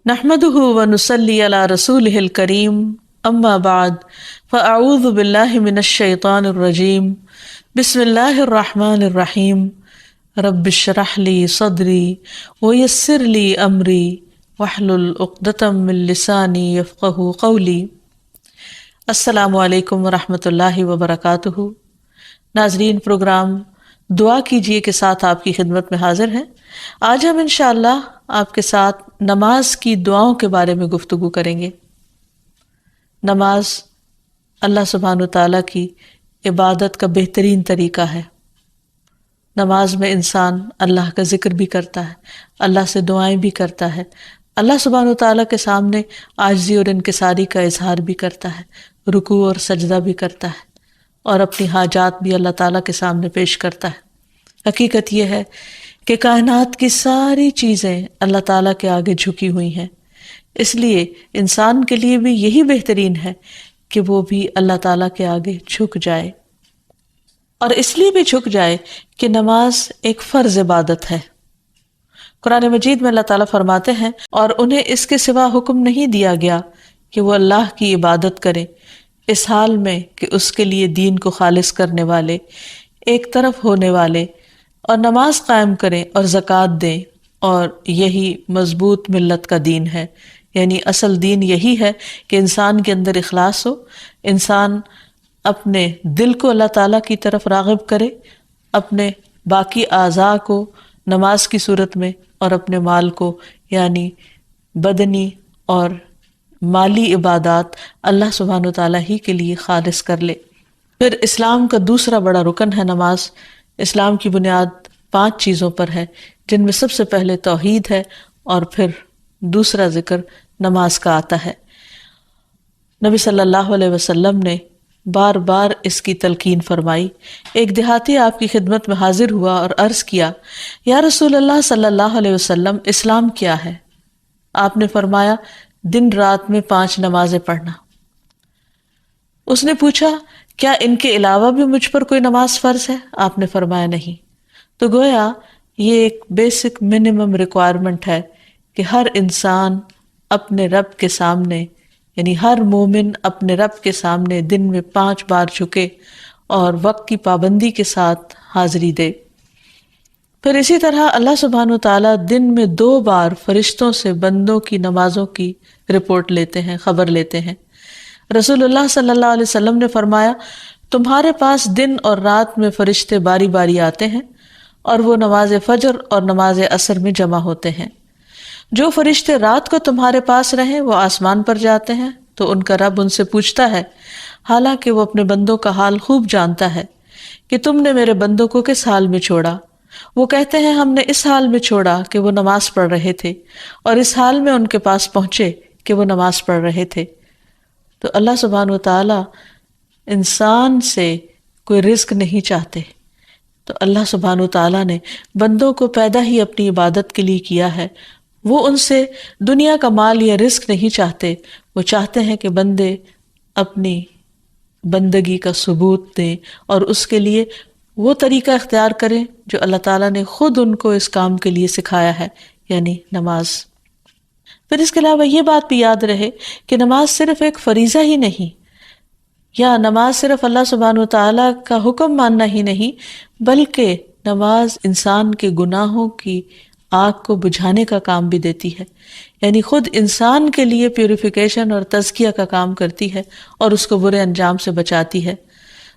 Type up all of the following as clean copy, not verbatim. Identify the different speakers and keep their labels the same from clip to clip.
Speaker 1: نحمده ونصلي على رسوله الكريم اما بعد فاعوذ بالله من الشيطان الرجيم بسم الله الرحمن الرحيم رب اشرح لي صدري ويسر لي امري واحلل عقدة من لساني يفقهوا قولي۔ السلام علیکم ورحمۃ اللہ وبرکاتہ۔ ناظرین، پروگرام دعا کیجئے کے ساتھ آپ کی خدمت میں حاضر ہیں۔ آج ہم انشاءاللہ آپ کے ساتھ نماز کی دعاؤں کے بارے میں گفتگو کریں گے۔ نماز اللہ سبحانہ وتعالیٰ کی عبادت کا بہترین طریقہ ہے۔ نماز میں انسان اللہ کا ذکر بھی کرتا ہے، اللہ سے دعائیں بھی کرتا ہے، اللہ سبحانہ وتعالیٰ کے سامنے عاجزی اور انکساری کا اظہار بھی کرتا ہے، رکوع اور سجدہ بھی کرتا ہے، اور اپنی حاجات بھی اللہ تعالیٰ کے سامنے پیش کرتا ہے۔ حقیقت یہ ہے کہ کائنات کی ساری چیزیں اللہ تعالیٰ کے آگے جھکی ہوئی ہیں، اس لیے انسان کے لیے بھی یہی بہترین ہے کہ وہ بھی اللہ تعالیٰ کے آگے جھک جائے، اور اس لیے بھی جھک جائے کہ نماز ایک فرض عبادت ہے۔ قرآن مجید میں اللہ تعالیٰ فرماتے ہیں، اور انہیں اس کے سوا حکم نہیں دیا گیا کہ وہ اللہ کی عبادت کریں، اس حال میں کہ اس کے لیے دین کو خالص کرنے والے، ایک طرف ہونے والے، اور نماز قائم کریں اور زکوٰۃ دیں، اور یہی مضبوط ملت کا دین ہے۔ یعنی اصل دین یہی ہے کہ انسان کے اندر اخلاص ہو، انسان اپنے دل کو اللہ تعالیٰ کی طرف راغب کرے، اپنے باقی اعضاء کو نماز کی صورت میں اور اپنے مال کو، یعنی بدنی اور مالی عبادات اللہ سبحانہ وتعالیٰ ہی کے لیے خالص کر لے۔ پھر اسلام کا دوسرا بڑا رکن ہے نماز۔ اسلام کی بنیاد 5 چیزوں پر ہے، جن میں سب سے پہلے توحید ہے، اور پھر دوسرا ذکر نماز کا آتا ہے۔ نبی صلی اللہ علیہ وسلم نے بار بار اس کی تلقین فرمائی۔ ایک دیہاتی آپ کی خدمت میں حاضر ہوا اور عرض کیا، یا رسول اللہ صلی اللہ علیہ وسلم، اسلام کیا ہے؟ آپ نے فرمایا، دن رات میں 5 نمازیں پڑھنا۔ اس نے پوچھا، کیا ان کے علاوہ بھی مجھ پر کوئی نماز فرض ہے؟ آپ نے فرمایا نہیں۔ تو گویا یہ ایک بیسک منیمم ریکوائرمنٹ ہے کہ ہر انسان اپنے رب کے سامنے، یعنی ہر مومن اپنے رب کے سامنے دن میں 5 بار جھکے اور وقت کی پابندی کے ساتھ حاضری دے۔ پھر اسی طرح اللہ سبحانہ وتعالیٰ دن میں 2 بار فرشتوں سے بندوں کی نمازوں کی رپورٹ لیتے ہیں، خبر لیتے ہیں۔ رسول اللہ صلی اللہ علیہ وسلم نے فرمایا، تمہارے پاس دن اور رات میں فرشتے باری باری آتے ہیں، اور وہ نماز فجر اور نماز عصر میں جمع ہوتے ہیں۔ جو فرشتے رات کو تمہارے پاس رہیں وہ آسمان پر جاتے ہیں، تو ان کا رب ان سے پوچھتا ہے، حالانکہ وہ اپنے بندوں کا حال خوب جانتا ہے، کہ تم نے میرے بندوں کو کس حال میں چھوڑا؟ وہ کہتے ہیں، ہم نے اس حال میں چھوڑا کہ وہ نماز پڑھ رہے تھے، اور اس حال میں ان کے پاس پہنچے کہ وہ نماز پڑھ رہے تھے۔ تو اللہ سبحانہ وتعالیٰ انسان سے کوئی رزق نہیں چاہتے، تو اللہ سبحانہ وتعالیٰ نے بندوں کو پیدا ہی اپنی عبادت کے لیے کیا ہے۔ وہ ان سے دنیا کا مال یا رزق نہیں چاہتے، وہ چاہتے ہیں کہ بندے اپنی بندگی کا ثبوت دیں، اور اس کے لیے وہ طریقہ اختیار کریں جو اللہ تعالیٰ نے خود ان کو اس کام کے لیے سکھایا ہے، یعنی نماز۔ پھر اس کے علاوہ یہ بات بھی یاد رہے کہ نماز صرف ایک فریضہ ہی نہیں، یا نماز صرف اللہ سبحانہ وتعالیٰ کا حکم ماننا ہی نہیں، بلکہ نماز انسان کے گناہوں کی آگ کو بجھانے کا کام بھی دیتی ہے، یعنی خود انسان کے لیے پیوریفیکیشن اور تزکیہ کا کام کرتی ہے، اور اس کو برے انجام سے بچاتی ہے۔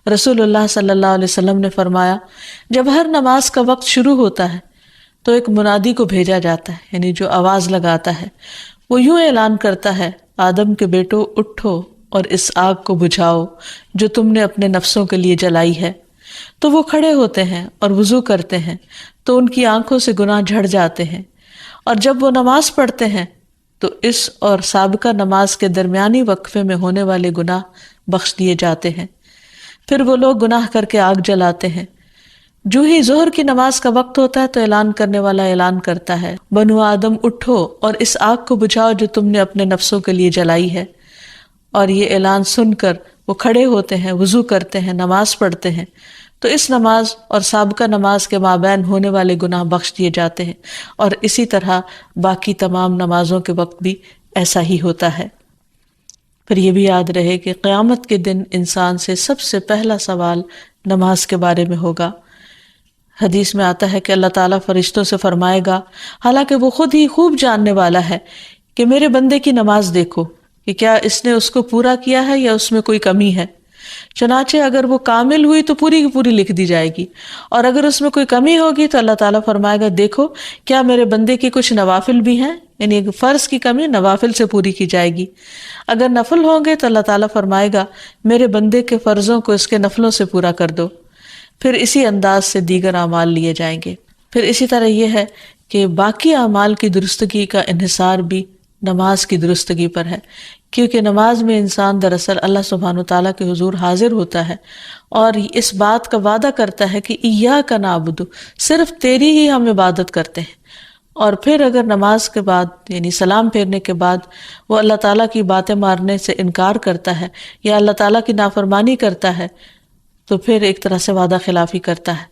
Speaker 1: رسول اللہ صلی اللہ علیہ وسلم نے فرمایا، جب ہر نماز کا وقت شروع ہوتا ہے تو ایک منادی کو بھیجا جاتا ہے، یعنی جو آواز لگاتا ہے، وہ یوں اعلان کرتا ہے، آدم کے بیٹو اٹھو اور اس آگ کو بجھاؤ جو تم نے اپنے نفسوں کے لیے جلائی ہے۔ تو وہ کھڑے ہوتے ہیں اور وضو کرتے ہیں، تو ان کی آنکھوں سے گناہ جھڑ جاتے ہیں، اور جب وہ نماز پڑھتے ہیں تو اس اور سابقہ نماز کے درمیانی وقفے میں ہونے والے گناہ بخش دیے جاتے ہیں۔ پھر وہ لوگ گناہ کر کے آگ جلاتے ہیں۔ جو ہی ظہر کی نماز کا وقت ہوتا ہے تو اعلان کرنے والا اعلان کرتا ہے، بنو آدم اٹھو اور اس آگ کو بجھاؤ جو تم نے اپنے نفسوں کے لیے جلائی ہے۔ اور یہ اعلان سن کر وہ کھڑے ہوتے ہیں، وضو کرتے ہیں، نماز پڑھتے ہیں، تو اس نماز اور سابقہ نماز کے مابین ہونے والے گناہ بخش دیے جاتے ہیں، اور اسی طرح باقی تمام نمازوں کے وقت بھی ایسا ہی ہوتا ہے۔ پھر یہ بھی یاد رہے کہ قیامت کے دن انسان سے سب سے پہلا سوال نماز کے بارے میں ہوگا۔ حدیث میں آتا ہے کہ اللہ تعالیٰ فرشتوں سے فرمائے گا، حالانکہ وہ خود ہی خوب جاننے والا ہے، کہ میرے بندے کی نماز دیکھو کہ کیا اس نے اس کو پورا کیا ہے یا اس میں کوئی کمی ہے۔ چنانچہ اگر وہ کامل ہوئی تو پوری کی پوری لکھ دی جائے گی، اور اگر اس میں کوئی کمی ہوگی تو اللہ تعالیٰ فرمائے گا، دیکھو کیا میرے بندے کی کچھ نوافل بھی ہیں، یعنی ایک فرض کی کمی نوافل سے پوری کی جائے گی۔ اگر نفل ہوں گے تو اللہ تعالیٰ فرمائے گا، میرے بندے کے فرضوں کو اس کے نفلوں سے پورا کر دو۔ پھر اسی انداز سے دیگر اعمال لیے جائیں گے۔ پھر اسی طرح یہ ہے کہ باقی اعمال کی درستگی کا انحصار بھی نماز کی درستگی پر ہے، کیونکہ نماز میں انسان دراصل اللہ سبحانہ وتعالیٰ کے حضور حاضر ہوتا ہے اور اس بات کا وعدہ کرتا ہے کہ ایاک نعبد، صرف تیری ہی ہم عبادت کرتے ہیں۔ اور پھر اگر نماز کے بعد یعنی سلام پھیرنے کے بعد وہ اللہ تعالیٰ کی باتیں ماننے سے انکار کرتا ہے یا اللہ تعالیٰ کی نافرمانی کرتا ہے تو پھر ایک طرح سے وعدہ خلافی کرتا ہے،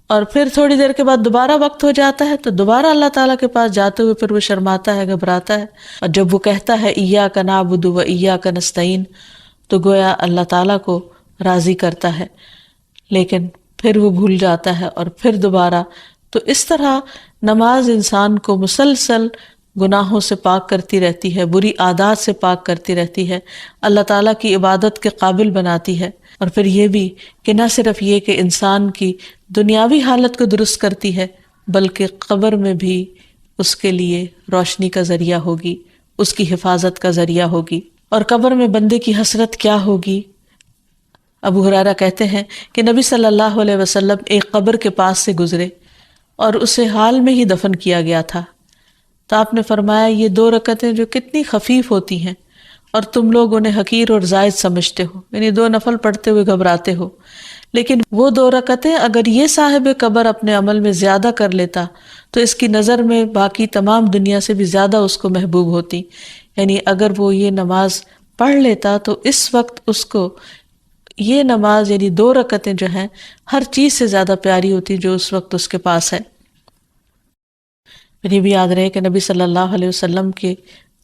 Speaker 1: اور پھر تھوڑی دیر کے بعد دوبارہ وقت ہو جاتا ہے تو دوبارہ اللہ تعالیٰ کے پاس جاتے ہوئے پھر وہ شرماتا ہے، گھبراتا ہے، اور جب وہ کہتا ہے ایاک نعبد و ایاک نستعین تو گویا اللہ تعالیٰ کو راضی کرتا ہے، لیکن پھر وہ بھول جاتا ہے اور پھر دوبارہ۔ تو اس طرح نماز انسان کو مسلسل گناہوں سے پاک کرتی رہتی ہے، بری عادات سے پاک کرتی رہتی ہے، اللہ تعالیٰ کی عبادت کے قابل بناتی ہے، اور پھر یہ بھی کہ نہ صرف یہ کہ انسان کی دنیاوی حالت کو درست کرتی ہے بلکہ قبر میں بھی اس کے لیے روشنی کا ذریعہ ہوگی، اس کی حفاظت کا ذریعہ ہوگی۔ اور قبر میں بندے کی حسرت کیا ہوگی؟ ابو ہریرہ کہتے ہیں کہ نبی صلی اللہ علیہ وسلم ایک قبر کے پاس سے گزرے اور اسے حال میں ہی دفن کیا گیا تھا، تو آپ نے فرمایا، یہ 2 رکعتیں جو کتنی خفیف ہوتی ہیں اور تم لوگ انہیں حقیر اور زائد سمجھتے ہو، یعنی 2 نفل پڑھتے ہوئے گھبراتے ہو، لیکن وہ 2 رکعتیں اگر یہ صاحب قبر اپنے عمل میں زیادہ کر لیتا تو اس کی نظر میں باقی تمام دنیا سے بھی زیادہ اس کو محبوب ہوتی۔ یعنی اگر وہ یہ نماز پڑھ لیتا تو اس وقت اس کو یہ نماز یعنی 2 رکعتیں جو ہیں ہر چیز سے زیادہ پیاری ہوتی جو اس وقت اس کے پاس ہے۔ یہ بھی یاد رہے کہ نبی صلی اللہ علیہ وسلم کے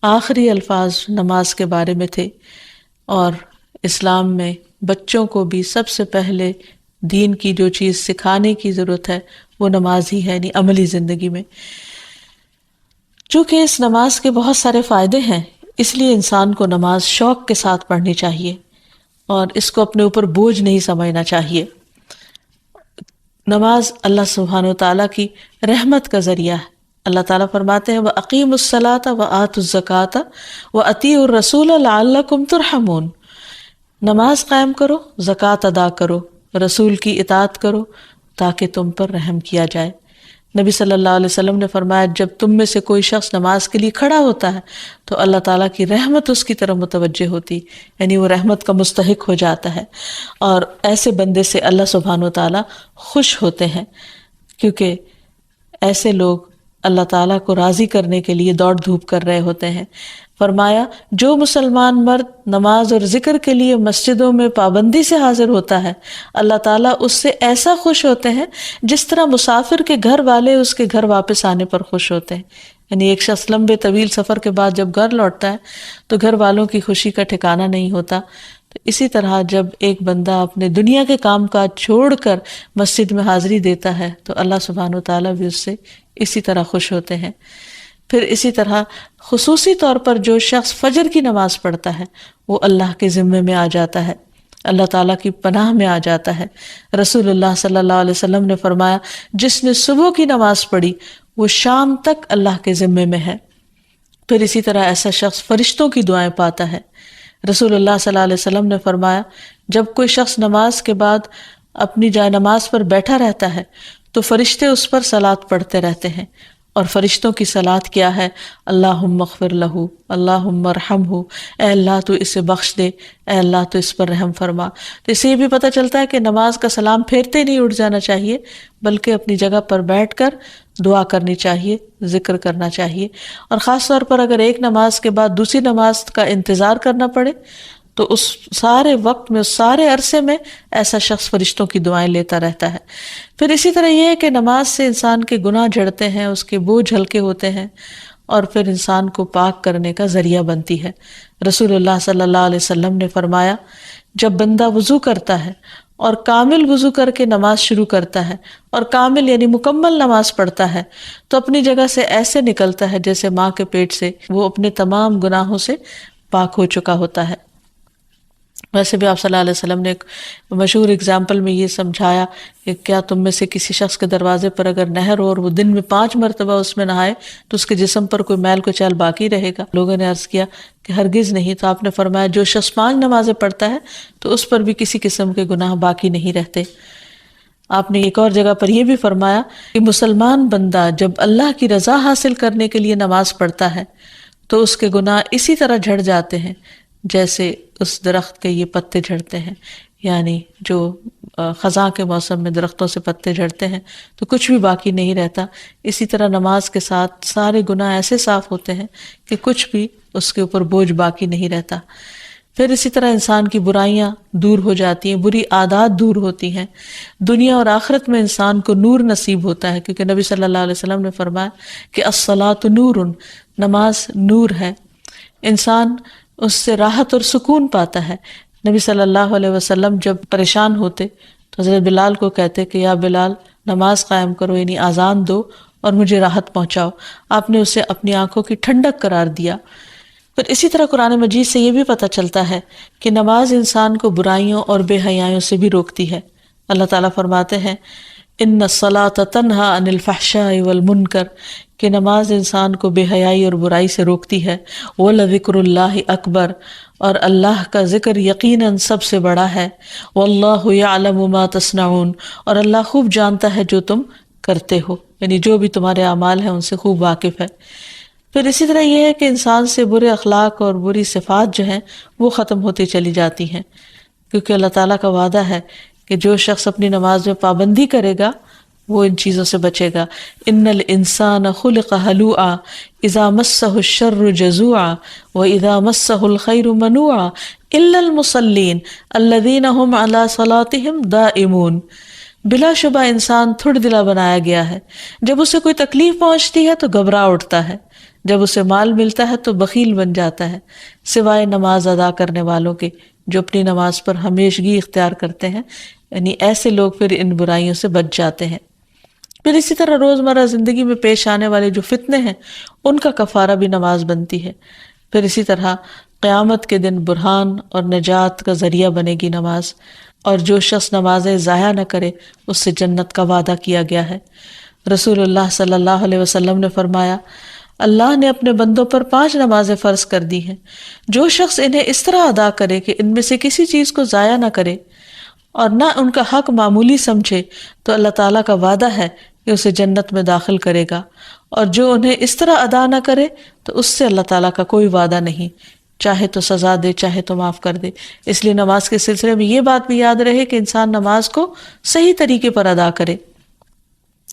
Speaker 1: آخری الفاظ نماز کے بارے میں تھے، اور اسلام میں بچوں کو بھی سب سے پہلے دین کی جو چیز سکھانے کی ضرورت ہے وہ نماز ہی ہے، یعنی عملی زندگی میں۔ چونکہ اس نماز کے بہت سارے فائدے ہیں، اس لیے انسان کو نماز شوق کے ساتھ پڑھنی چاہیے اور اس کو اپنے اوپر بوجھ نہیں سمجھنا چاہیے۔ نماز اللہ سبحانہ وتعالیٰ کی رحمت کا ذریعہ ہے۔ اللہ تعالیٰ فرماتے ہیں وَأَقِيمُوا الصَّلَاةَ وَآتُوا الزَّكَاةَ وَأَطِيعُوا الرَّسُولَ لَعَلَّكُمْ تُرْحَمُونَ، نماز قائم کرو، زکوٰۃ ادا کرو، رسول کی اطاعت کرو تاکہ تم پر رحم کیا جائے۔ نبی صلی اللہ علیہ وسلم نے فرمایا، جب تم میں سے کوئی شخص نماز کے لیے کھڑا ہوتا ہے تو اللہ تعالیٰ کی رحمت اس کی طرف متوجہ ہوتی، یعنی وہ رحمت کا مستحق ہو جاتا ہے، اور ایسے بندے سے اللہ سبحانہ وتعالیٰ خوش ہوتے ہیں، کیونکہ ایسے لوگ اللہ تعالیٰ کو راضی کرنے کے لیے دوڑ دھوپ کر رہے ہوتے ہیں۔ فرمایا، جو مسلمان مرد نماز اور ذکر کے لیے مسجدوں میں پابندی سے حاضر ہوتا ہے، اللہ تعالیٰ اس سے ایسا خوش ہوتے ہیں جس طرح مسافر کے گھر والے اس کے گھر واپس آنے پر خوش ہوتے ہیں۔ یعنی ایک شخص لمبے طویل سفر کے بعد جب گھر لوٹتا ہے تو گھر والوں کی خوشی کا ٹھکانہ نہیں ہوتا، تو اسی طرح جب ایک بندہ اپنے دنیا کے کام کاج چھوڑ کر مسجد میں حاضری دیتا ہے تو اللہ سبحانہ وتعالیٰ بھی اس سے اسی طرح خوش ہوتے ہیں۔ پھر اسی طرح خصوصی طور پر جو شخص فجر کی نماز پڑھتا ہے وہ اللہ کے ذمے میں آ جاتا ہے، اللہ تعالیٰ کی پناہ میں آ جاتا ہے۔ رسول اللہ صلی اللہ علیہ وسلم نے فرمایا، جس نے صبح کی نماز پڑھی وہ شام تک اللہ کے ذمے میں ہے۔ پھر اسی طرح ایسا شخص فرشتوں کی دعائیں پاتا ہے۔ رسول اللہ صلی اللہ علیہ وسلم نے فرمایا، جب کوئی شخص نماز کے بعد اپنی جائے نماز پر بیٹھا رہتا ہے تو فرشتے اس پر صلات پڑھتے رہتے ہیں، اور فرشتوں کی صلات کیا ہے؟ اللہم اغفر لہ، اللہم ارحمہ، اے اللہ تو اسے بخش دے، اے اللہ تو اس پر رحم فرما۔ تو اسے یہ بھی پتہ چلتا ہے کہ نماز کا سلام پھیرتے نہیں اٹھ جانا چاہیے، بلکہ اپنی جگہ پر بیٹھ کر دعا کرنی چاہیے، ذکر کرنا چاہیے، اور خاص طور پر اگر ایک نماز کے بعد دوسری نماز کا انتظار کرنا پڑے تو اس سارے وقت میں، اس سارے عرصے میں ایسا شخص فرشتوں کی دعائیں لیتا رہتا ہے۔ پھر اسی طرح یہ ہے کہ نماز سے انسان کے گناہ جھڑتے ہیں، اس کے بوجھ ہلکے ہوتے ہیں، اور پھر انسان کو پاک کرنے کا ذریعہ بنتی ہے۔ رسول اللہ صلی اللہ علیہ وسلم نے فرمایا، جب بندہ وضو کرتا ہے اور کامل وضو کر کے نماز شروع کرتا ہے، اور کامل یعنی مکمل نماز پڑھتا ہے، تو اپنی جگہ سے ایسے نکلتا ہے جیسے ماں کے پیٹ سے وہ اپنے تمام گناہوں سے پاک ہو چکا ہوتا ہے۔ ویسے بھی آپ صلی اللہ علیہ وسلم نے ایک مشہور اگزامپل میں یہ سمجھایا کہ کیا تم میں سے کسی شخص کے دروازے پر اگر نہر ہو اور وہ دن میں 5 مرتبہ اس میں نہائے تو اس کے جسم پر کوئی میل کچیل باقی رہے گا؟ لوگوں نے عرض کیا کہ ہرگز نہیں۔ تو آپ نے فرمایا جو شخص 5 نمازیں پڑھتا ہے تو اس پر بھی کسی قسم کے گناہ باقی نہیں رہتے۔ آپ نے ایک اور جگہ پر یہ بھی فرمایا کہ مسلمان بندہ جب اللہ کی رضا حاصل کرنے کے لیے نماز پڑھتا ہے تو اس کے گناہ اسی طرح جھڑ جاتے ہیں جیسے اس درخت کے یہ پتے جھڑتے ہیں، یعنی جو خزاں کے موسم میں درختوں سے پتے جھڑتے ہیں تو کچھ بھی باقی نہیں رہتا۔ اسی طرح نماز کے ساتھ سارے گناہ ایسے صاف ہوتے ہیں کہ کچھ بھی اس کے اوپر بوجھ باقی نہیں رہتا۔ پھر اسی طرح انسان کی برائیاں دور ہو جاتی ہیں، بری عادات دور ہوتی ہیں، دنیا اور آخرت میں انسان کو نور نصیب ہوتا ہے، کیونکہ نبی صلی اللہ علیہ وسلم نے فرمایا کہ الصلاۃ نور، نماز نور ہے، انسان اس سے راحت اور سکون پاتا ہے۔ نبی صلی اللہ علیہ وسلم جب پریشان ہوتے تو حضرت بلال کو کہتے کہ یا بلال نماز قائم کرو، یعنی اذان دو اور مجھے راحت پہنچاؤ۔ آپ نے اسے اپنی آنکھوں کی ٹھنڈک قرار دیا۔ پھر اسی طرح قرآن مجید سے یہ بھی پتہ چلتا ہے کہ نماز انسان کو برائیوں اور بے حیائیوں سے بھی روکتی ہے۔ اللہ تعالیٰ فرماتے ہیں ان الصلاۃ تنہی عن الفحشاء والمنکر، کہ نماز انسان کو بے حیائی اور برائی سے روکتی ہے۔ وَلَذِكْرُ اللَّهِ اکبر، اور اللہ کا ذکر یقیناً سب سے بڑا ہے۔ وَاللَّهُ يَعْلَمُ مَا تَصْنَعُونَ، اور اللہ خوب جانتا ہے جو تم کرتے ہو، یعنی جو بھی تمہارے اعمال ہیں ان سے خوب واقف ہے۔ پھر اسی طرح یہ ہے کہ انسان سے برے اخلاق اور بری صفات جو ہیں وہ ختم ہوتی چلی جاتی ہیں، کیونکہ اللہ تعالیٰ کا وعدہ ہے کہ جو شخص اپنی نماز میں پابندی کرے گا وہ ان چیزوں سے بچے گا۔ ان الانسان خلق ہلوعا اذا مسہ الشر جزوعا واذا مسہ الخیر منوعا الا المصلین الذین هم علی صلاتهم دائمون۔ بلا شبہ انسان تھوڑ دلا بنایا گیا ہے، جب اسے کوئی تکلیف پہنچتی ہے تو گھبرا اٹھتا ہے، جب اسے مال ملتا ہے تو بخیل بن جاتا ہے، سوائے نماز ادا کرنے والوں کے جو اپنی نماز پر ہمیشگی اختیار کرتے ہیں، یعنی ایسے لوگ پھر ان برائیوں سے بچ جاتے ہیں۔ پھر اسی طرح روزمرہ زندگی میں پیش آنے والے جو فتنے ہیں ان کا کفارہ بھی نماز بنتی ہے۔ پھر اسی طرح قیامت کے دن برہان اور نجات کا ذریعہ بنے گی نماز، اور جو شخص نمازیں ضائع نہ کرے اس سے جنت کا وعدہ کیا گیا ہے۔ رسول اللہ صلی اللہ علیہ وسلم نے فرمایا اللہ نے اپنے بندوں پر 5 نمازیں فرض کر دی ہیں، جو شخص انہیں اس طرح ادا کرے کہ ان میں سے کسی چیز کو ضائع نہ کرے اور نہ ان کا حق معمولی سمجھے تو اللہ تعالیٰ کا وعدہ ہے کہ اسے جنت میں داخل کرے گا، اور جو انہیں اس طرح ادا نہ کرے تو اس سے اللہ تعالیٰ کا کوئی وعدہ نہیں، چاہے تو سزا دے چاہے تو معاف کر دے۔ اس لیے نماز کے سلسلے میں یہ بات بھی یاد رہے کہ انسان نماز کو صحیح طریقے پر ادا کرے،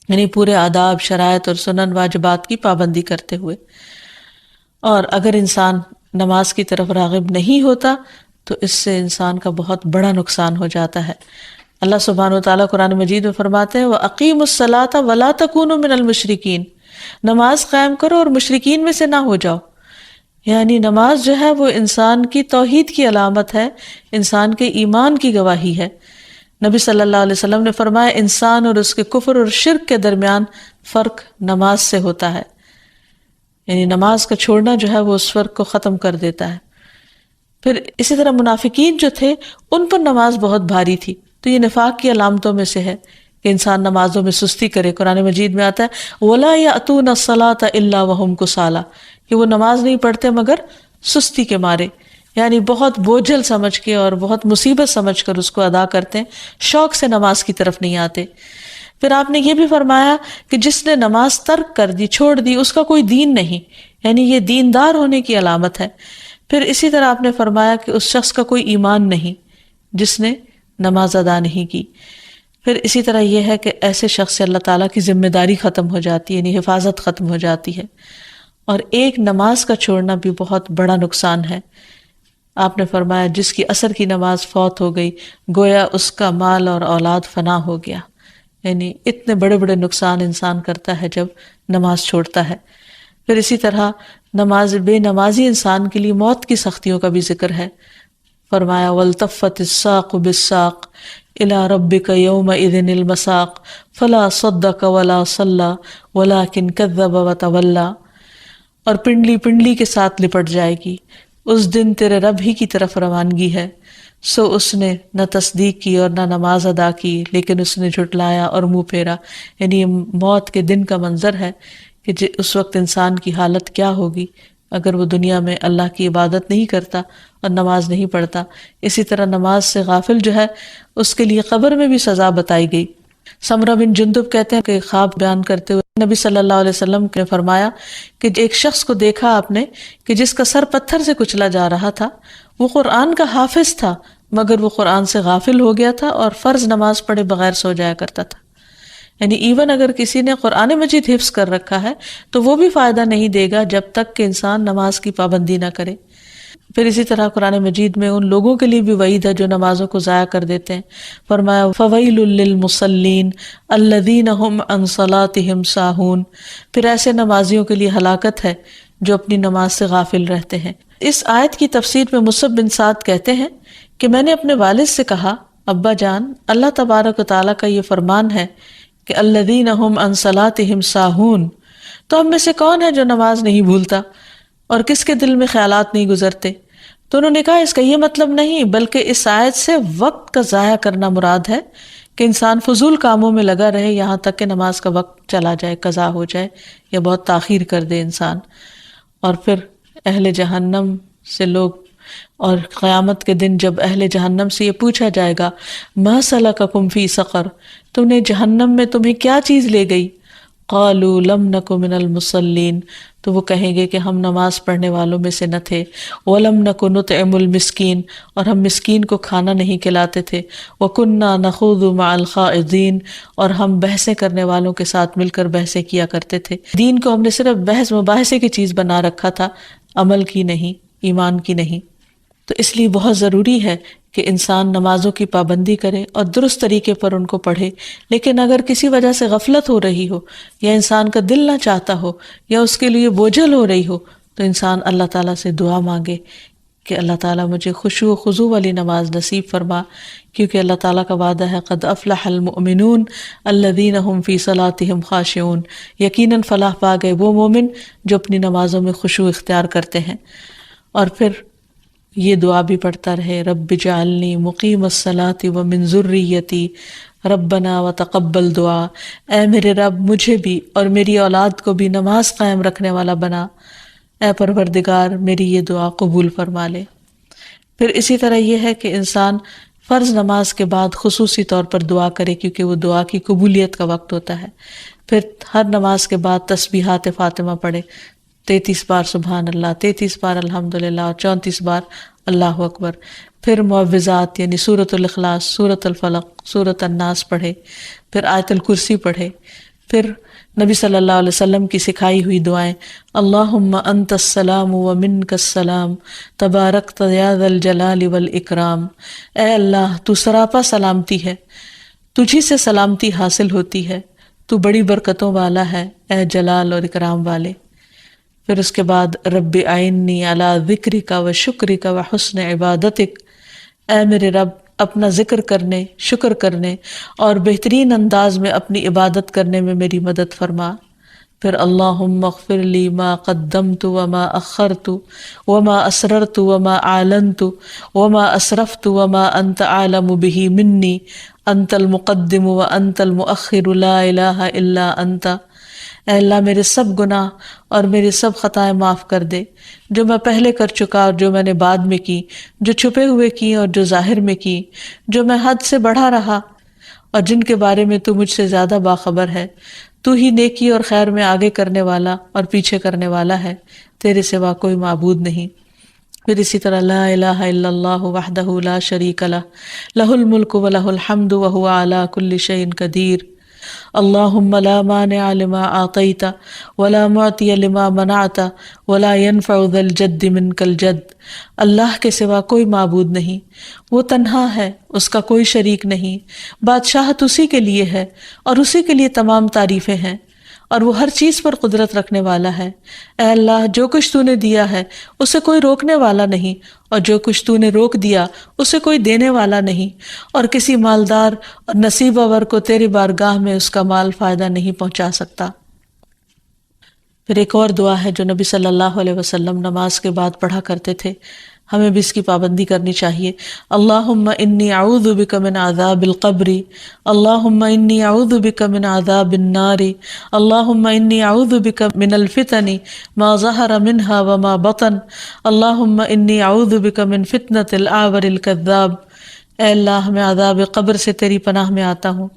Speaker 1: یعنی پورے آداب، شرائط اور سنن واجبات کی پابندی کرتے ہوئے۔ اور اگر انسان نماز کی طرف راغب نہیں ہوتا تو اس سے انسان کا بہت بڑا نقصان ہو جاتا ہے۔ اللہ سبحانہ و تعالیٰ قرآن مجید میں فرماتے ہیں وَأَقِيمُوا الصَّلَاةَ وَلَا تَكُونُوا مِنَ الْمُشْرِكِينَ، نماز قائم کرو اور مشرکین میں سے نہ ہو جاؤ۔ یعنی نماز جو ہے وہ انسان کی توحید کی علامت ہے، انسان کے ایمان کی گواہی ہے۔ نبی صلی اللہ علیہ وسلم نے فرمایا انسان اور اس کے کفر اور شرک کے درمیان فرق نماز سے ہوتا ہے، یعنی نماز کا چھوڑنا جو ہے وہ اس فرق کو ختم کر دیتا ہے۔ پھر اسی طرح منافقین جو تھے ان پر نماز بہت بھاری تھی، تو یہ نفاق کی علامتوں میں سے ہے کہ انسان نمازوں میں سستی کرے۔ قرآن مجید میں آتا ہے وَلَا يَأْتُونَ الصَّلَاةَ إِلَّا وَهُمْ كُسَالَىٰ، کہ وہ نماز نہیں پڑھتے مگر سستی کے مارے، یعنی بہت بوجھل سمجھ کے اور بہت مصیبت سمجھ کر اس کو ادا کرتے ہیں، شوق سے نماز کی طرف نہیں آتے۔ پھر آپ نے یہ بھی فرمایا کہ جس نے نماز ترک کر دی، چھوڑ دی، اس کا کوئی دین نہیں، یعنی یہ دیندار ہونے کی علامت ہے۔ پھر اسی طرح آپ نے فرمایا کہ اس شخص کا کوئی ایمان نہیں جس نے نماز ادا نہیں کی۔ پھر اسی طرح یہ ہے کہ ایسے شخص سے اللہ تعالیٰ کی ذمہ داری ختم ہو جاتی ہے، یعنی حفاظت ختم ہو جاتی ہے۔ اور ایک نماز کا چھوڑنا بھی بہت بڑا نقصان ہے۔ آپ نے فرمایا جس کی عصر کی نماز فوت ہو گئی گویا اس کا مال اور اولاد فنا ہو گیا. یعنی اتنے بڑے بڑے نقصان انسان کرتا ہے جب نماز چھوڑتا ہے. پھر اسی طرح بے نمازی انسان کے لیے موت کی سختیوں کا بھی ذکر ہے. فرمایا وَالْتَفَّتِ السَّاقُ بِالسَّاقِ إِلَىٰ رَبِّكَ يَوْمَئِذٍ الْمَسَاقُ فَلَا صَدَّقَ وَلَا صَلَّىٰ وَلَٰكِنْ كَذَّبَ وَتَوَلَّىٰ. اور پنڈلی پنڈلی کے ساتھ لپٹ جائے گی. اس دن تیرے رب ہی کی طرف روانگی ہے، سو اس نے نہ تصدیق کی اور نہ نماز ادا کی، لیکن اس نے جھٹلایا اور منہ پھیرا. یعنی یہ موت کے دن کا منظر ہے کہ اس وقت انسان کی حالت کیا ہوگی اگر وہ دنیا میں اللہ کی عبادت نہیں کرتا اور نماز نہیں پڑھتا. اسی طرح نماز سے غافل جو ہے اس کے لیے قبر میں بھی سزا بتائی گئی. سمرہ بن جندب کہتے ہیں کہ خواب بیان کرتے ہوئے نبی صلی اللہ علیہ وسلم نے فرمایا کہ ایک شخص کو دیکھا آپ نے کہ جس کا سر پتھر سے کچلا جا رہا تھا. وہ قرآن کا حافظ تھا مگر وہ قرآن سے غافل ہو گیا تھا اور فرض نماز پڑھے بغیر سو جایا کرتا تھا. یعنی ایون اگر کسی نے قرآن مجید حفظ کر رکھا ہے تو وہ بھی فائدہ نہیں دے گا جب تک کہ انسان نماز کی پابندی نہ کرے. پھر اسی طرح قرآن مجید میں ان لوگوں کے لیے بھی وعید ہے جو نمازوں کو ضائع کر دیتے ہیں. فرمایا فویل للمصلین الذین هم عن صلاتهم ساہون. پھر ایسے نمازیوں کے لیے ہلاکت ہے جو اپنی نماز سے غافل رہتے ہیں. اس آیت کی تفسیر میں مصعب بن سعد کہتے ہیں کہ میں نے اپنے والد سے کہا ابا جان اللہ تبارک و تعالیٰ کا یہ فرمان ہے کہ الذین هم عن صلاتهم ساہون، تو ہم میں سے کون ہے جو نماز نہیں بھولتا اور کس کے دل میں خیالات نہیں گزرتے؟ تو انہوں نے کہا اس کا یہ مطلب نہیں بلکہ اس آیت سے وقت کا ضائع کرنا مراد ہے کہ انسان فضول کاموں میں لگا رہے یہاں تک کہ نماز کا وقت چلا جائے، قضا ہو جائے یا بہت تاخیر کر دے انسان. اور پھر اہل جہنم سے لوگ، اور قیامت کے دن جب اہل جہنم سے یہ پوچھا جائے گا ما سلککم فی سقر، تم نے جہنم میں تمہیں کیا چیز لے گئی؟ قالوا لم نک من المصلین، تو وہ کہیں گے کہ ہم نماز پڑھنے والوں میں سے نہ تھے. ولم نک نطعم المسکین، اور ہم مسکین کو کھانا نہیں کھلاتے تھے. وکنا نخوض مع الخائضین، اور ہم بحثیں کرنے والوں کے ساتھ مل کر بحثیں کیا کرتے تھے. دین کو ہم نے صرف بحث مباحثے کی چیز بنا رکھا تھا، عمل کی نہیں، ایمان کی نہیں. تو اس لیے بہت ضروری ہے کہ انسان نمازوں کی پابندی کرے اور درست طریقے پر ان کو پڑھے. لیکن اگر کسی وجہ سے غفلت ہو رہی ہو یا انسان کا دل نہ چاہتا ہو یا اس کے لیے بوجھل ہو رہی ہو تو انسان اللہ تعالیٰ سے دعا مانگے کہ اللہ تعالیٰ مجھے خشوع و خضوع والی نماز نصیب فرما، کیونکہ اللہ تعالیٰ کا وعدہ ہے قد افلح المؤمنون الذین هم فی صلاتهم خاشعون، یقیناً فلاح پا گئے وہ مومن جو اپنی نمازوں میں خشوع اختیار کرتے ہیں. اور پھر یہ دعا بھی پڑھتا رہے رب اجعلنی مقیم الصلاۃ ومن ذریتی ربنا وتقبل دعا. اے میرے رب مجھے بھی اور میری اولاد کو بھی نماز قائم رکھنے والا بنا، اے پروردگار میری یہ دعا قبول فرما لے. پھر اسی طرح یہ ہے کہ انسان فرض نماز کے بعد خصوصی طور پر دعا کرے کیونکہ وہ دعا کی قبولیت کا وقت ہوتا ہے. پھر ہر نماز کے بعد تسبیحات فاطمہ پڑھے، 33 بار سبحان اللہ، 33 بار الحمدللہ اور 34 بار اللہ اکبر. پھر معوذات یعنی سورۃ الاخلاص، سورۃ الفلق، سورۃ الناس پڑھے. پھر آیت الکرسی پڑھے. پھر نبی صلی اللہ علیہ وسلم کی سکھائی ہوئی دعائیں اللہم انت السلام ومنک السلام تبارکت یا ذا الجلال والاکرام. اے اللہ تو سراپا سلامتی ہے، تجھی سے سلامتی حاصل ہوتی ہے، تو بڑی برکتوں والا ہے اے جلال اور اکرام والے. پھر اس کے بعد رب اعنی علی ذکرک و شکرک و حسن عبادتک، اے میرے رب اپنا ذکر کرنے، شکر کرنے اور بہترین انداز میں اپنی عبادت کرنے میں میری مدد فرما. پھر اللہم اغفر لی ما قدمت وما اخرت وما اسررت وما اعلنت وما اسرفت وما انت اعلم به منی انت المقدم وانت المؤخر لا الہ الا انت. اے اللہ میرے سب گناہ اور میرے سب خطائیں معاف کر دے، جو میں پہلے کر چکا اور جو میں نے بعد میں کی، جو چھپے ہوئے کی اور جو ظاہر میں کی، جو میں حد سے بڑھا رہا اور جن کے بارے میں تو مجھ سے زیادہ باخبر ہے. تو ہی نیکی اور خیر میں آگے کرنے والا اور پیچھے کرنے والا ہے، تیرے سوا کوئی معبود نہیں. پھر اسی طرح لا الہ الا اللہ وحدہ لا شریک لہ لہ الملک و لہ الحمد وہو علی کل شیء قدیر. اللہم لا مانع لما اعطیت ولا معطی لما منعت ولا ينفع ذا الجد منک الجد۔ اللہ کے سوا کوئی معبود نہیں، وہ تنہا ہے، اس کا کوئی شریک نہیں، بادشاہت اسی کے لیے ہے اور اسی کے لیے تمام تعریفیں ہیں، اور وہ ہر چیز پر قدرت رکھنے والا ہے۔ اے اللہ، جو کچھ تو نے دیا ہے اسے کوئی روکنے والا نہیں، اور جو کچھ تو نے روک دیا اسے کوئی دینے والا نہیں، اور کسی مالدار اور نصیب ور کو تیری بارگاہ میں اس کا مال فائدہ نہیں پہنچا سکتا۔ پھر ایک اور دعا ہے جو نبی صلی اللہ علیہ وسلم نماز کے بعد پڑھا کرتے تھے، ہمیں بھی اس کی پابندی کرنی چاہیے۔ اللہم انی اعوذ بک من عذاب القبر، اللہم انی اعوذ بک من عذاب النار، اللہم انی اعوذ بک من الفتن ما ظہر منها وما بطن، اللہم انی اعوذ بک من فتنة الاعور الکذاب۔ اے اللہ، میں عذاب قبر سے تیری پناہ میں آتا ہوں،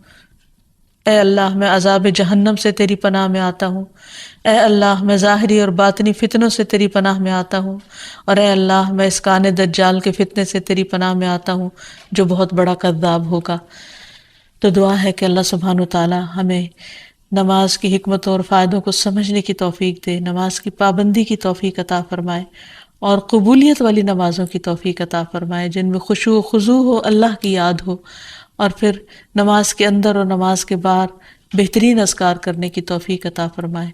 Speaker 1: اے اللہ میں عذاب جہنم سے تیری پناہ میں آتا ہوں، اے اللہ میں ظاہری اور باطنی فتنوں سے تیری پناہ میں آتا ہوں، اور اے اللہ میں اس کان دجال کے فتنے سے تیری پناہ میں آتا ہوں جو بہت بڑا کذاب ہوگا۔ تو دعا ہے کہ اللہ سبحانہ وتعالی ہمیں نماز کی حکمتوں اور فائدوں کو سمجھنے کی توفیق دے، نماز کی پابندی کی توفیق عطا فرمائے، اور قبولیت والی نمازوں کی توفیق عطا فرمائے جن میں خشوع و خضوع ہو، اللہ کی یاد ہو، اور پھر نماز کے اندر اور نماز کے بعد بہترین اذکار کرنے کی توفیق عطا فرمائے۔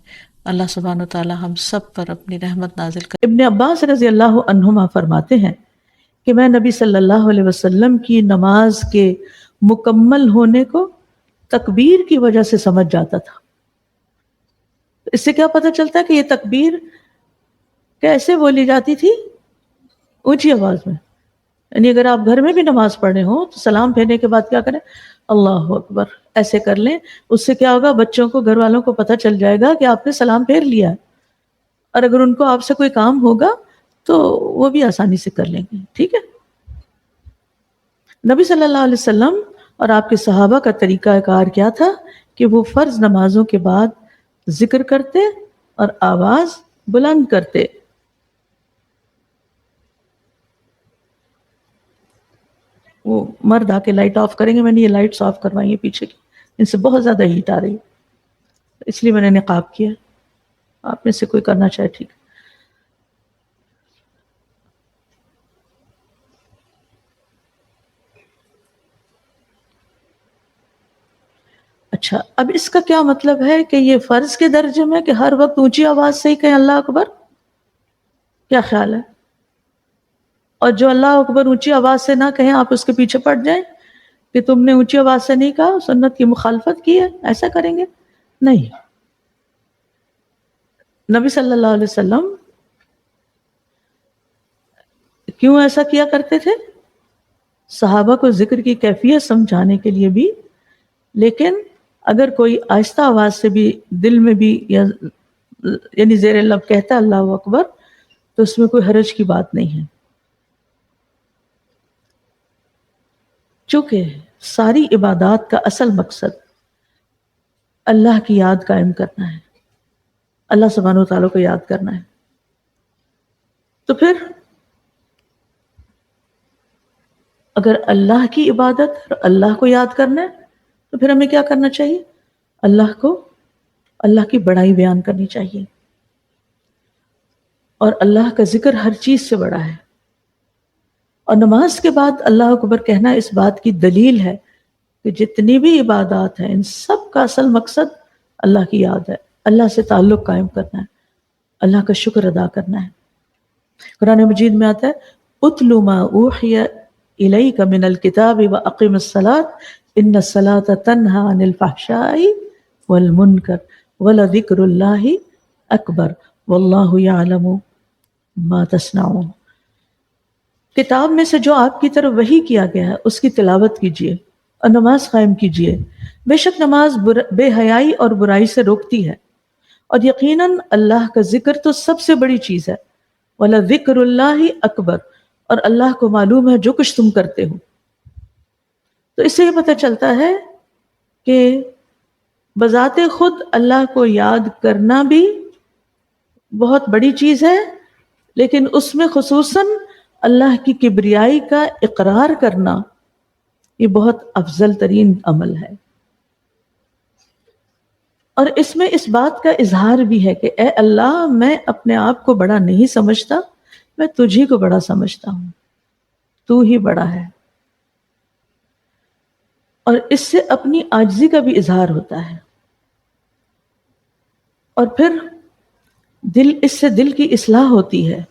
Speaker 1: اللہ سبحانہ وتعالی ہم سب پر اپنی رحمت نازل کرے۔
Speaker 2: ابن عباس رضی اللہ عنہما فرماتے ہیں کہ میں نبی صلی اللہ علیہ وسلم کی نماز کے مکمل ہونے کو تکبیر کی وجہ سے سمجھ جاتا تھا۔ اس سے کیا پتہ چلتا ہے کہ یہ تکبیر کیسے بولی جاتی تھی؟ اونچی آواز میں۔ یعنی اگر آپ گھر میں بھی نماز پڑھنے ہو تو سلام پھیرنے کے بعد کیا کریں؟ اللہ اکبر ایسے کر لیں۔ اس سے کیا ہوگا؟ بچوں کو، گھر والوں کو پتہ چل جائے گا کہ آپ نے سلام پھیر لیا ہے، اور اگر ان کو آپ سے کوئی کام ہوگا تو وہ بھی آسانی سے کر لیں گے۔ ٹھیک ہے؟ نبی صلی اللہ علیہ وسلم اور آپ کے صحابہ کا طریقہ کار کیا تھا کہ وہ فرض نمازوں کے بعد ذکر کرتے اور آواز بلند کرتے۔ وہ مرد آ کے لائٹ آف کریں گے، میں نے یہ لائٹس آف کروائی ہیں پیچھے کی، ان سے بہت زیادہ ہیٹ آ رہی ہے، اس لیے میں نے نقاب کیا۔ آپ میں سے کوئی کرنا چاہے ٹھیک۔ اچھا، اب اس کا کیا مطلب ہے کہ یہ فرض کے درجے میں کہ ہر وقت اونچی آواز سے ہی کہیں اللہ اکبر؟ کیا خیال ہے؟ اور جو اللہ اکبر اونچی آواز سے نہ کہیں، آپ اس کے پیچھے پڑ جائیں کہ تم نے اونچی آواز سے نہیں کہا، سنت کی مخالفت کی ہے، ایسا کریں گے؟ نہیں۔ نبی صلی اللہ علیہ وسلم کیوں ایسا کیا کرتے تھے؟ صحابہ کو ذکر کی کیفیت سمجھانے کے لیے بھی، لیکن اگر کوئی آہستہ آواز سے بھی دل میں بھی یعنی زیر لب کہتا ہے اللہ اکبر، تو اس میں کوئی حرج کی بات نہیں ہے، چونکہ ساری عبادات کا اصل مقصد اللہ کی یاد قائم کرنا ہے، اللہ سبحانہ وتعالیٰ کو یاد کرنا ہے۔ تو پھر اگر اللہ کی عبادت اور اللہ کو یاد کرنا ہے تو پھر ہمیں کیا کرنا چاہیے؟ اللہ کی بڑائی بیان کرنی چاہیے، اور اللہ کا ذکر ہر چیز سے بڑا ہے۔ اور نماز کے بعد اللہ اکبر کہنا اس بات کی دلیل ہے کہ جتنی بھی عبادات ہیں ان سب کا اصل مقصد اللہ کی یاد ہے، اللہ سے تعلق قائم کرنا ہے، اللہ کا شکر ادا کرنا ہے۔ قرآن مجید میں آتا ہے اتل ما اوحی الیک من الکتاب واقم الصلاۃ ان الصلاۃ تنہی عن الفحشاء والمنکر ولذکر اللہ اکبر واللہ یعلم ما تصنعون۔ کتاب میں سے جو آپ کی طرف وحی کیا گیا ہے اس کی تلاوت کیجیے اور نماز قائم کیجیے، بے شک نماز بے حیائی اور برائی سے روکتی ہے، اور یقیناً اللہ کا ذکر تو سب سے بڑی چیز ہے، وَلَذِكْرُ اللَّهِ اکبر، اور اللہ کو معلوم ہے جو کچھ تم کرتے ہو۔ تو اس سے یہ پتہ چلتا ہے کہ بذات خود اللہ کو یاد کرنا بھی بہت بڑی چیز ہے، لیکن اس میں خصوصاً اللہ کی کبریائی کا اقرار کرنا یہ بہت افضل ترین عمل ہے۔ اور اس میں اس بات کا اظہار بھی ہے کہ اے اللہ، میں اپنے آپ کو بڑا نہیں سمجھتا، میں تجھی کو بڑا سمجھتا ہوں، تو ہی بڑا ہے. اور اس سے اپنی عاجزی کا بھی اظہار ہوتا ہے. اور پھر اس سے دل کی اصلاح ہوتی ہے.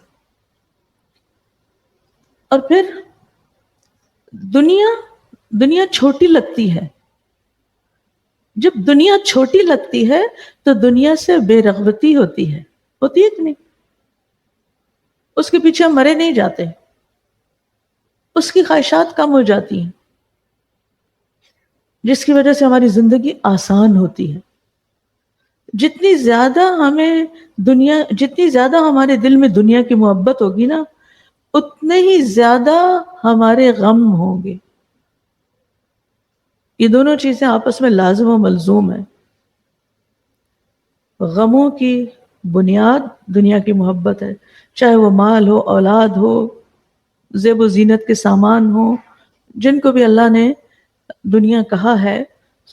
Speaker 2: اور پھر دنیا چھوٹی لگتی ہے. جب دنیا چھوٹی لگتی ہے تو دنیا سے بے رغبتی ہوتی ہے کہ نہیں؟ اس کے پیچھے ہم مرے نہیں جاتے، اس کی خواہشات کم ہو جاتی ہیں، جس کی وجہ سے ہماری زندگی آسان ہوتی ہے. جتنی زیادہ ہمارے دل میں دنیا کی محبت ہوگی نا، اتنے ہی زیادہ ہمارے غم ہوں گے. یہ دونوں چیزیں آپس میں لازم و ملزوم ہیں. غموں کی بنیاد دنیا کی محبت ہے، چاہے وہ مال ہو، اولاد ہو، زیب و زینت کے سامان ہو، جن کو بھی اللہ نے دنیا کہا ہے.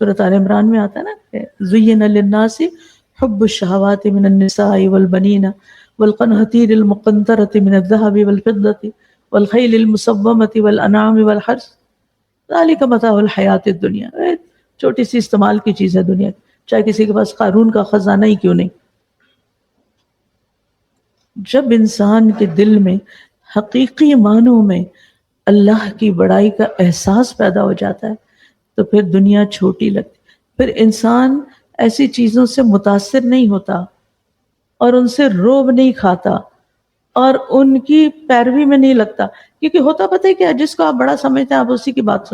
Speaker 2: سورۃ آل عمران میں آتا ہے نا کہ زین للناس حب الشہوات من النساء والبنین والقناطیر المقنطرة من الذهب والفضة والخیل المسومة والانعام والحرث ذلك متاع الحیات الدنیا. چھوٹی سی استعمال کی چیز ہے دنیا کی، چاہے کسی کے پاس قارون کا خزانہ ہی کیوں نہیں. جب انسان کے دل میں حقیقی معنوں میں اللہ کی بڑائی کا احساس پیدا ہو جاتا ہے تو پھر دنیا چھوٹی لگتی. پھر انسان ایسی چیزوں سے متاثر نہیں ہوتا اور ان سے روب نہیں کھاتا اور ان کی پیروی میں نہیں لگتا. کیونکہ ہوتا پتہ ہے کیا، جس کو آپ بڑا سمجھتے ہیں آپ اسی کی بات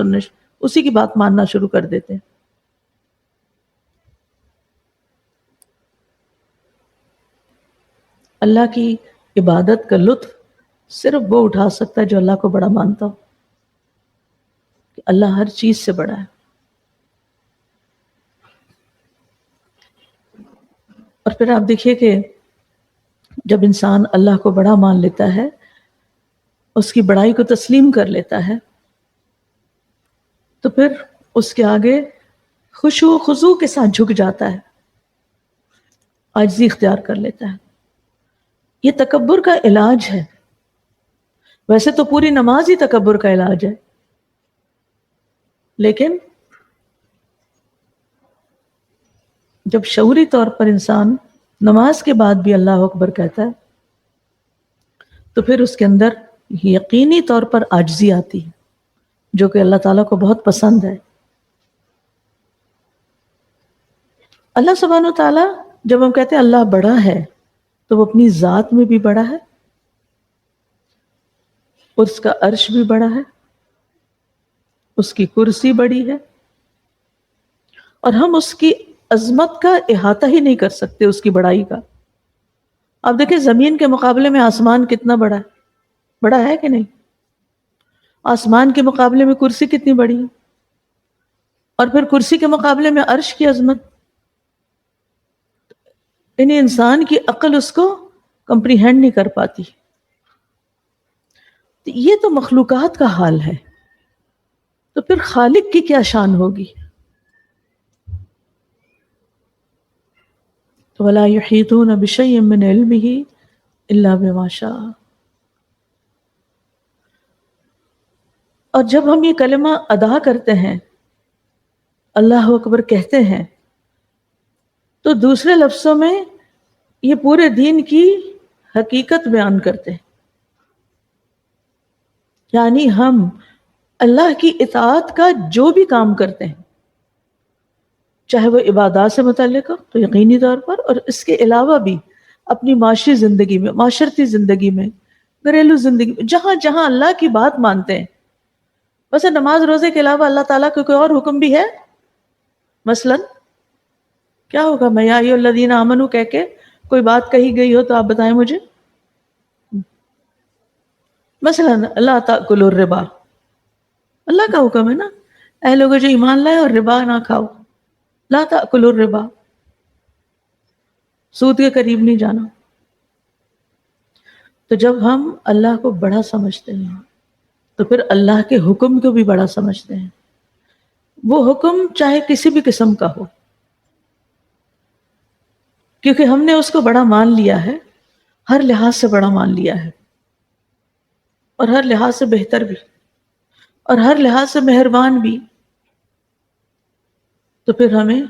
Speaker 2: اسی کی بات ماننا شروع کر دیتے ہیں. اللہ کی عبادت کا لطف صرف وہ اٹھا سکتا ہے جو اللہ کو بڑا مانتا ہو کہ اللہ ہر چیز سے بڑا ہے. اور پھر آپ دیکھیے کہ جب انسان اللہ کو بڑا مان لیتا ہے، اس کی بڑائی کو تسلیم کر لیتا ہے، تو پھر اس کے آگے خشوع و خضوع کے ساتھ جھک جاتا ہے، عاجزی اختیار کر لیتا ہے. یہ تکبر کا علاج ہے. ویسے تو پوری نماز ہی تکبر کا علاج ہے، لیکن جب شعوری طور پر انسان نماز کے بعد بھی اللہ اکبر کہتا ہے تو پھر اس کے اندر یقینی طور پر عاجزی آتی ہے، جو کہ اللہ تعالیٰ کو بہت پسند ہے. اللہ سبحانہ و تعالیٰ، جب ہم کہتے ہیں اللہ بڑا ہے، تو وہ اپنی ذات میں بھی بڑا ہے، اور اس کا عرش بھی بڑا ہے، اس کی کرسی بڑی ہے، اور ہم اس کی عظمت کا احاطہ ہی نہیں کر سکتے، اس کی بڑائی کا. آپ دیکھیں زمین کے مقابلے میں آسمان کتنا بڑا ہے، بڑا ہے کہ نہیں؟ آسمان کے مقابلے میں کرسی کتنی بڑی ہے، اور پھر کرسی کے مقابلے میں عرش کی عظمت. یعنی انسان کی عقل اس کو کمپریہینڈ نہیں کر پاتی. یہ تو مخلوقات کا حال ہے، تو پھر خالق کی کیا شان ہوگی؟ وَلَا يُحِيطُونَ بِشَيْءٍ مِّنْ عِلْمِهِ إِلَّا بِمَا شَاءَ. اور جب ہم یہ کلمہ ادا کرتے ہیں، اللہ اکبر کہتے ہیں، تو دوسرے لفظوں میں یہ پورے دین کی حقیقت بیان کرتے ہیں. یعنی ہم اللہ کی اطاعت کا جو بھی کام کرتے ہیں، چاہے وہ عبادات سے متعلق ہو تو یقینی طور پر، اور اس کے علاوہ بھی اپنی معاشی زندگی میں، معاشرتی زندگی میں، گھریلو زندگی میں، جہاں جہاں اللہ کی بات مانتے ہیں. ویسے نماز روزے کے علاوہ اللہ تعالیٰ کا کوئی اور حکم بھی ہے؟ مثلا کیا ہوگا؟ میں یا ایھا الذین آمنو کہہ کے کوئی بات کہی گئی ہو تو آپ بتائیں مجھے. مثلا اللہ تأکلوا الربا، اللہ کا حکم ہے نا، اے لوگوں جو ایمان لائے اور ربا نہ کھاؤ. لا تأکلوا الربا، سود کے قریب نہیں جانا. تو جب ہم اللہ کو بڑا سمجھتے ہیں تو پھر اللہ کے حکم کو بھی بڑا سمجھتے ہیں. وہ حکم چاہے کسی بھی قسم کا ہو، کیونکہ ہم نے اس کو بڑا مان لیا ہے، ہر لحاظ سے بڑا مان لیا ہے، اور ہر لحاظ سے بہتر بھی، اور ہر لحاظ سے مہربان بھی، تو پھر ہمیں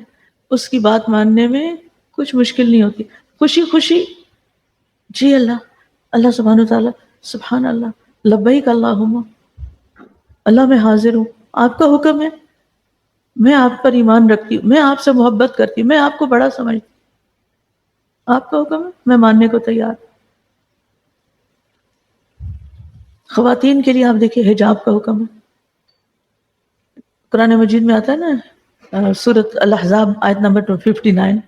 Speaker 2: اس کی بات ماننے میں کچھ مشکل نہیں ہوتی، خوشی خوشی جی اللہ، اللہ سبحانہ وتعالیٰ، سبحان اللہ، لبیک اللہم، اللہ میں حاضر ہوں، آپ کا حکم ہے، میں آپ پر ایمان رکھتی ہوں، میں آپ سے محبت کرتی ہوں، میں آپ کو بڑا سمجھتی ہوں، آپ کا حکم ہے، میں ماننے کو تیار۔ خواتین کے لیے آپ دیکھیں حجاب کا حکم ہے، قرآن مجید میں آتا ہے نا، سورۃ الاحزاب آیت نمبر 59،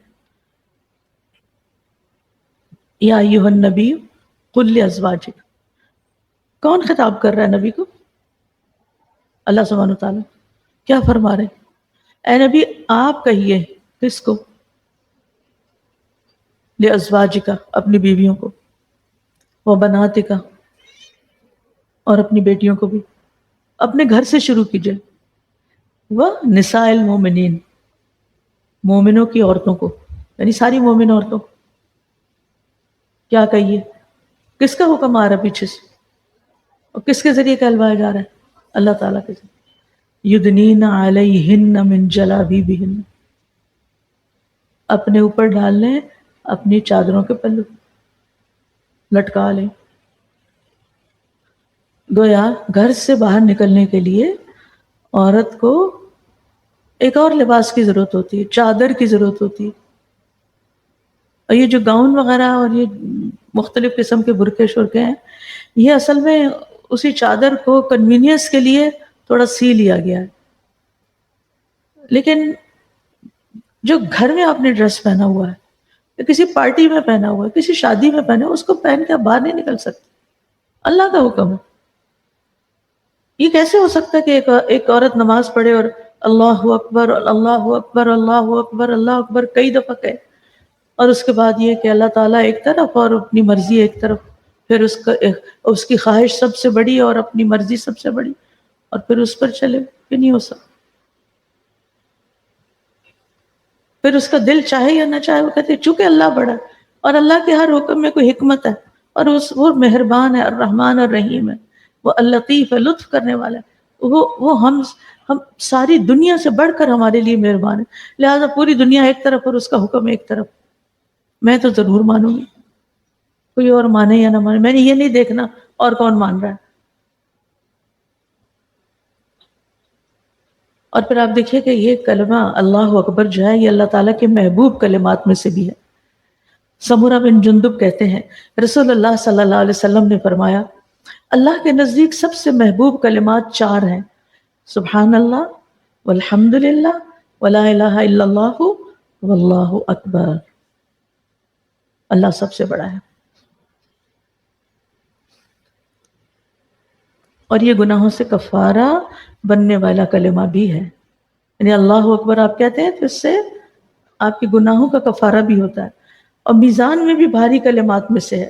Speaker 2: یا ایھا النبی قل لازواجک، کون خطاب کر رہا ہے نبی کو؟ اللہ سبحانہ وتعالیٰ کیا فرما رہے ہیں؟ اے نبی آپ کہیے، کس کو؟ لازواجک، اپنی بیویوں کو، و بناتک، اور اپنی بیٹیوں کو بھی، اپنے گھر سے شروع کیجئے، وہ نساء المومنین، مومنوں کی عورتوں کو، یعنی ساری مومن عورتوں کو کیا کہیے؟ کس کا حکم آ رہا ہے پیچھے سے، اور کس کے ذریعے کہلوایا جا رہا ہے؟ اللہ تعالیٰ کے ذریعے، یدنین علیہن من جلابیبہن، اپنے اوپر ڈال لیں اپنی چادروں کے پلو، لٹکا لیں۔ گویا گھر سے باہر نکلنے کے لیے عورت کو ایک اور لباس کی ضرورت ہوتی ہے، چادر کی ضرورت ہوتی ہے، اور یہ جو گاؤن وغیرہ اور یہ مختلف قسم کے برقع شرقے ہیں، یہ اصل میں اسی چادر کو کنوینئنس کے لیے تھوڑا سی لیا گیا ہے، لیکن جو گھر میں آپ نے ڈریس پہنا ہوا ہے، یا کسی پارٹی میں پہنا ہوا ہے، کسی شادی میں پہنا ہوا ہے، اس کو پہن کے آپ باہر نہیں نکل سکتے، اللہ کا حکم ہے۔ یہ کیسے ہو سکتا ہے کہ ایک عورت نماز پڑھے اور اللہ اکبر اللہ اکبر اللہ اکبر اللہ اکبر کئی دفعہ کہے، اور اس کے بعد یہ کہ اللہ تعالیٰ ایک طرف اور اپنی مرضی ایک طرف، پھر اس کی خواہش سب سے بڑی اور اپنی مرضی سب سے بڑی، اور پھر اس پر چلے، کہ نہیں ہو سکتا؟ پھر اس کا دل چاہے یا نہ چاہے، وہ کہتے ہیں چونکہ اللہ بڑا ہے، اور اللہ کے ہر حکم میں کوئی حکمت ہے، اور وہ مہربان ہے، الرحمن اور رحیم ہے، وہ اللطیف ہے، لطف کرنے والا ہے، وہ ہم ساری دنیا سے بڑھ کر ہمارے لیے مہربان ہے، لہذا پوری دنیا ایک طرف اور اس کا حکم ایک طرف، میں تو ضرور مانوں گی، کوئی اور مانے یا نہ مانے، میں نے یہ نہیں دیکھنا اور کون مان رہا ہے۔ اور پھر آپ دیکھیے کہ یہ کلمہ اللہ اکبر جو ہے، یہ اللہ تعالیٰ کے محبوب کلمات میں سے بھی ہے۔ سمورہ بن جندب کہتے ہیں رسول اللہ صلی اللہ علیہ وسلم نے فرمایا، اللہ کے نزدیک سب سے محبوب کلمات 4 ہیں، سبحان اللہ، والحمد للہ، ولا الہ الا اللہ، واللہ اکبر، اللہ سب سے بڑا ہے۔ اور یہ گناہوں سے کفارہ بننے والا کلمہ بھی ہے، یعنی اللہ اکبر آپ کہتے ہیں تو اس سے آپ کے گناہوں کا کفارہ بھی ہوتا ہے، اور میزان میں بھی بھاری کلمات میں سے ہے۔